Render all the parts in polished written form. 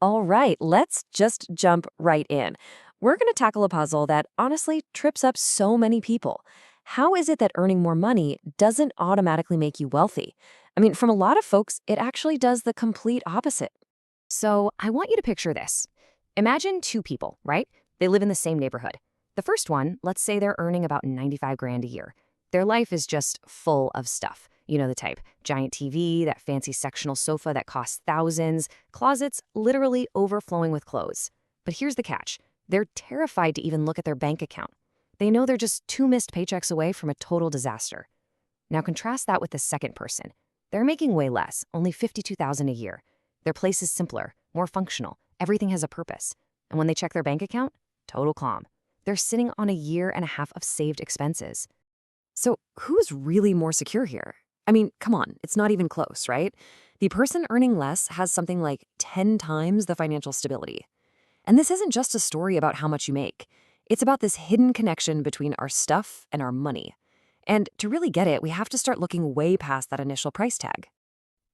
All right, let's just jump right in. We're going to tackle a puzzle that honestly trips up so many people. How is it that earning more money doesn't automatically make you wealthy? I mean, from a lot of folks, it actually does the complete opposite. So I want you to picture this. Imagine two people, right? They live in the same neighborhood. The first one, let's say they're earning about 95 grand a year. Their life is just full of stuff. You know the type. Giant TV, that fancy sectional sofa that costs thousands, closets literally overflowing with clothes. But here's the catch. They're terrified to even look at their bank account. They know they're just two missed paychecks away from a total disaster. Now contrast that with the second person. They're making way less, only 52,000 a year. Their place is simpler, more functional. Everything has a purpose. And when they check their bank account, total calm. They're sitting on a year and a half of saved expenses. So, who's really more secure here? I mean, come on, it's not even close, right? The person earning less has something like 10 times the financial stability. And this isn't just a story about how much you make. It's about this hidden connection between our stuff and our money. And to really get it, we have to start looking way past that initial price tag.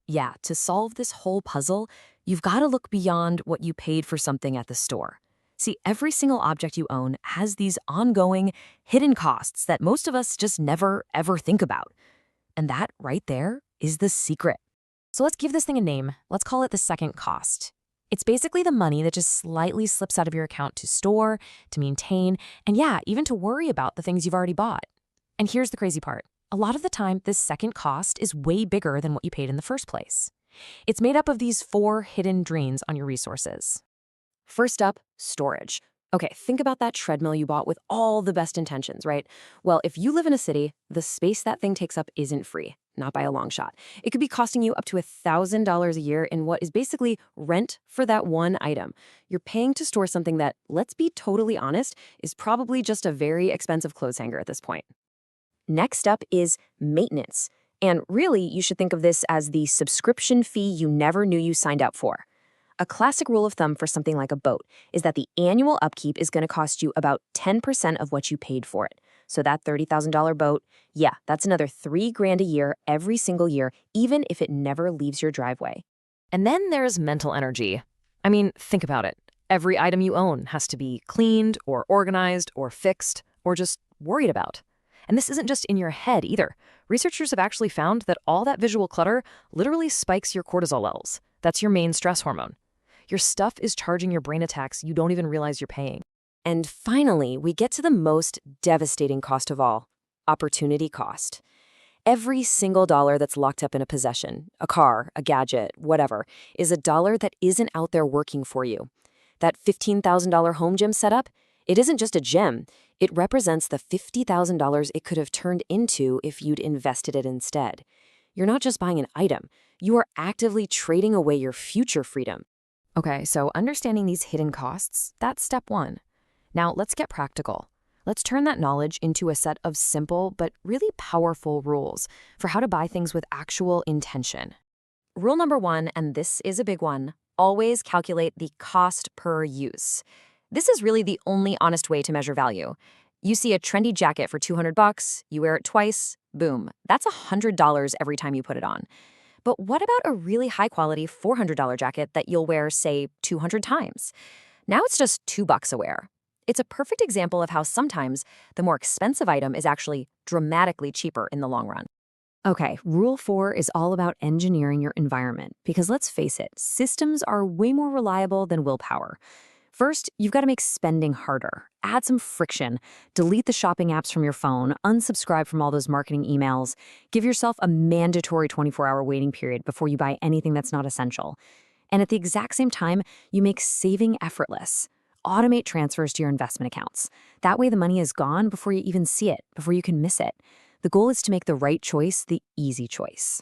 Yeah, to solve this whole puzzle, you've got to look beyond what you paid for something at the store. See, every single object you own has these ongoing, hidden costs that most of us just never, ever think about. And that right there is the secret. So let's give this thing a name. Let's call it the second cost. It's basically the money that just slightly slips out of your account to store, to maintain, and yeah, even to worry about the things you've already bought. And here's the crazy part. A lot of the time, this second cost is way bigger than what you paid in the first place. It's made up of these four hidden drains on your resources. First up, storage. Okay, think about that treadmill you bought with all the best intentions, right? Well, if you live in a city, the space that thing takes up isn't free, not by a long shot. It could be costing you up to $1,000 a year in what is basically rent for that one item. You're paying to store something that, let's be totally honest, is probably just a very expensive clothes hanger at this point. Next up is maintenance. And really, you should think of this as the subscription fee you never knew you signed up for. A classic rule of thumb for something like a boat is that the annual upkeep is going to cost you about 10% of what you paid for it. So that $30,000 boat, yeah, that's another $3,000 a year every single year, even if it never leaves your driveway. And then there's mental energy. I mean, think about it. Every item you own has to be cleaned or organized or fixed or just worried about. And this isn't just in your head either. Researchers have actually found that all that visual clutter literally spikes your cortisol levels. That's your main stress hormone. Your stuff is charging your brain attacks you don't even realize you're paying. And finally, we get to the most devastating cost of all, opportunity cost. Every single dollar that's locked up in a possession, a car, a gadget, whatever, is a dollar that isn't out there working for you. That $15,000 home gym setup, it isn't just a gym. It represents the $50,000 it could have turned into if you'd invested it instead. You're not just buying an item. You are actively trading away your future freedom. Okay, so understanding these hidden costs, that's step one. Now let's get practical. Let's turn that knowledge into a set of simple but really powerful rules for how to buy things with actual intention. Rule number one, and this is a big one, always calculate the cost per use. This is really the only honest way to measure value. You see a trendy jacket for $200, you wear it twice, boom, that's $100 every time you put it on. But what about a really high-quality $400 jacket that you'll wear, say, 200 times? Now it's just $2 a wear. It's a perfect example of how sometimes the more expensive item is actually dramatically cheaper in the long run. Okay, rule 4 is all about engineering your environment because let's face it, systems are way more reliable than willpower. First, you've got to make spending harder. Add some friction. Delete the shopping apps from your phone. Unsubscribe from all those marketing emails. Give yourself a mandatory 24-hour waiting period before you buy anything that's not essential. And at the exact same time, you make saving effortless. Automate transfers to your investment accounts. That way the money is gone before you even see it, before you can miss it. The goal is to make the right choice the easy choice.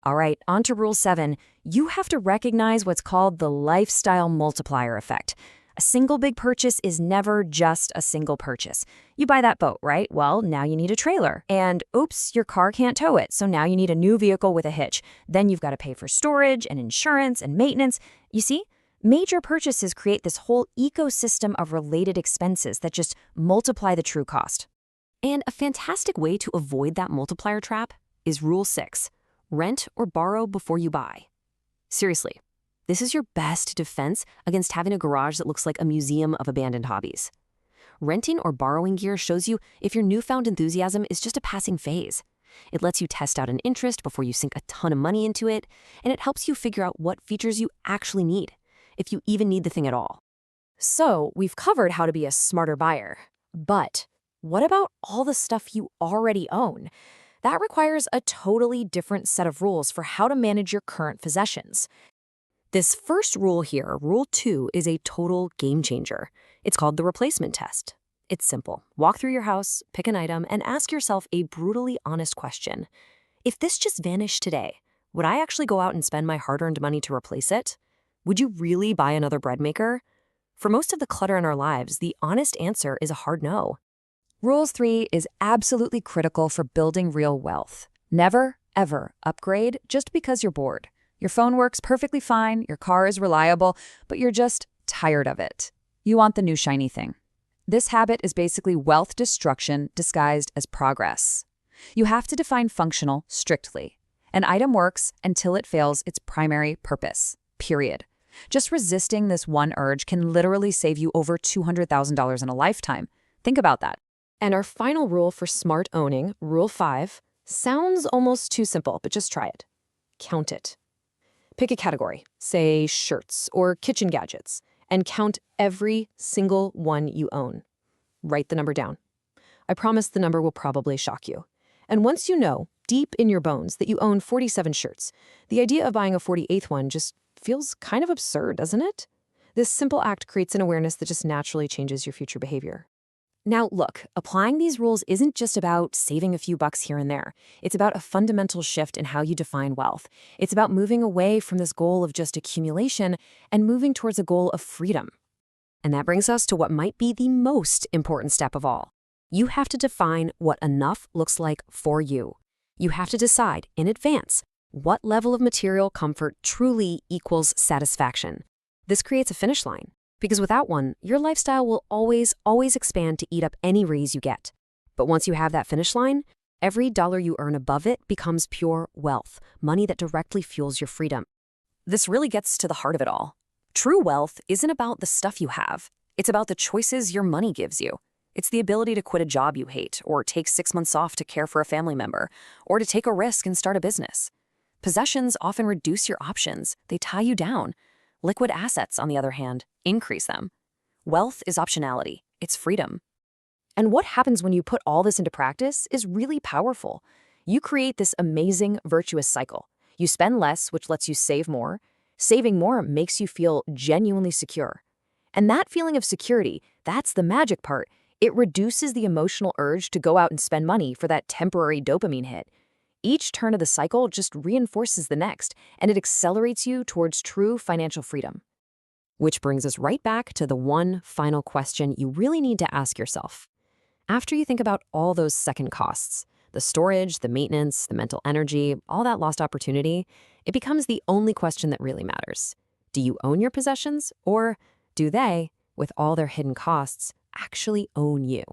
All right, on to rule 7. You have to recognize what's called the lifestyle multiplier effect. A single big purchase is never just a single purchase. You buy that boat, right? Well, now you need a trailer. And oops, your car can't tow it, so now you need a new vehicle with a hitch. Then you've got to pay for storage and insurance and maintenance. You see, major purchases create this whole ecosystem of related expenses that just multiply the true cost. And a fantastic way to avoid that multiplier trap is Rule 6. Rent or borrow before you buy. Seriously, This is your best defense against having a garage that looks like a museum of abandoned hobbies. Renting or borrowing gear shows you if your newfound enthusiasm is just a passing phase. It lets you test out an interest before you sink a ton of money into it, and it helps you figure out what features you actually need, if you even need the thing at all. So, we've covered how to be a smarter buyer. But what about all the stuff you already own? That requires a totally different set of rules for how to manage your current possessions. This first rule here, Rule 2, is a total game changer. It's called the replacement test. It's simple. Walk through your house, pick an item, and ask yourself a brutally honest question. If this just vanished today, would I actually go out and spend my hard-earned money to replace it? Would you really buy another bread maker? For most of the clutter in our lives, the honest answer is a hard no. Rule 3 is absolutely critical for building real wealth. Never, ever upgrade just because you're bored. Your phone works perfectly fine, your car is reliable, but you're just tired of it. You want the new shiny thing. This habit is basically wealth destruction disguised as progress. You have to define functional strictly. An item works until it fails its primary purpose, period. Just resisting this one urge can literally save you over $200,000 in a lifetime. Think about that. And our final rule for smart owning, Rule 5, sounds almost too simple, but just try it. Count it. Pick a category, say shirts or kitchen gadgets, and count every single one you own. Write the number down. I promise the number will probably shock you. And once you know, deep in your bones, that you own 47 shirts, the idea of buying a 48th one just feels kind of absurd, doesn't it? This simple act creates an awareness that just naturally changes your future behavior. Now, look, applying these rules isn't just about saving a few bucks here and there. It's about a fundamental shift in how you define wealth. It's about moving away from this goal of just accumulation and moving towards a goal of freedom. And that brings us to what might be the most important step of all. You have to define what enough looks like for you. You have to decide in advance what level of material comfort truly equals satisfaction. This creates a finish line. Because without one, your lifestyle will always expand to eat up any raise you get. But once you have that finish line, every dollar you earn above it becomes pure wealth, money that directly fuels your freedom. This really gets to the heart of it all. True wealth isn't about the stuff you have. It's about the choices your money gives you. It's the ability to quit a job you hate, or take 6 months off to care for a family member, or to take a risk and start a business. Possessions often reduce your options. They tie you down. Liquid assets, on the other hand, increase them. Wealth is optionality. It's freedom. And what happens when you put all this into practice is really powerful. You create this amazing virtuous cycle. You spend less, which lets you save more. Saving more makes you feel genuinely secure. And that feeling of security, that's the magic part. It reduces the emotional urge to go out and spend money for that temporary dopamine hit. Each turn of the cycle just reinforces the next, and it accelerates you towards true financial freedom. Which brings us right back to the one final question you really need to ask yourself. After you think about all those second costs, the storage, the maintenance, the mental energy, all that lost opportunity, it becomes the only question that really matters. Do you own your possessions, or do they, with all their hidden costs, actually own you?